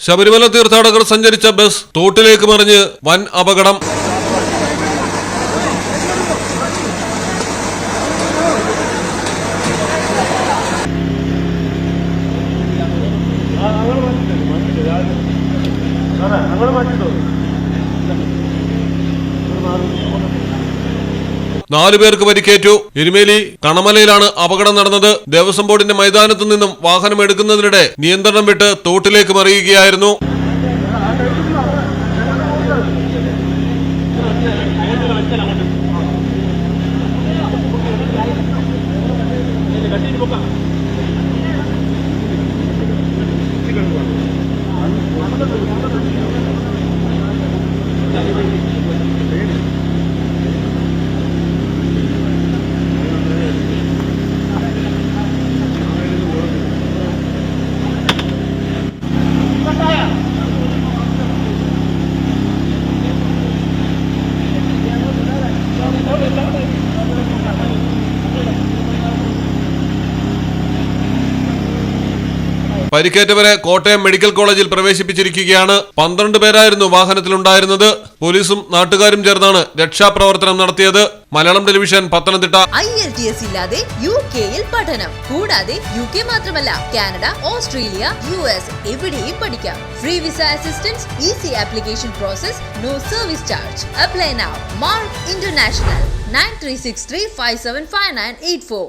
ശബരിമല തീർത്ഥാടകർ സഞ്ചരിച്ച ബസ് തോട്ടിലേക്ക് മറിഞ്ഞ് വൻ അപകടം. നാലു പേർക്ക് പരിക്കേറ്റു. എരുമേലി കണമലയിലാണ് അപകടം നടന്നത്. ദേവസ്വം ബോർഡിന്റെ മൈതാനത്തു നിന്നും വാഹനം എടുക്കുന്നതിനിടെ നിയന്ത്രണം വിട്ട് തോട്ടിലേക്ക് മറിയുകയായിരുന്നു. പരിക്കേറ്റവരെ കോട്ടയം മെഡിക്കൽ കോളേജിൽ പ്രവേശിപ്പിച്ചിരിക്കുകയാണ്. 12 പേരായിരുന്നു വാഹനത്തിലുണ്ടായിരുന്നത്. പോലീസും നാട്ടുകാരും ചേർന്നാണ് രക്ഷാപ്രവർത്തനം നടത്തിയത്. മലയാളം ടെലിവിഷൻ, പത്തനംതിട്ട. IELTS ഇല്ലാതെ UK-ൽ പഠനം. കൂടാതെ UK മാത്രമല്ല, കാനഡ, ഓസ്ട്രേലിയ, US എവിടെയും പഠിക്കാം. Free visa assistance, easy application process, no service charge. Apply now. Mark International 9363575984.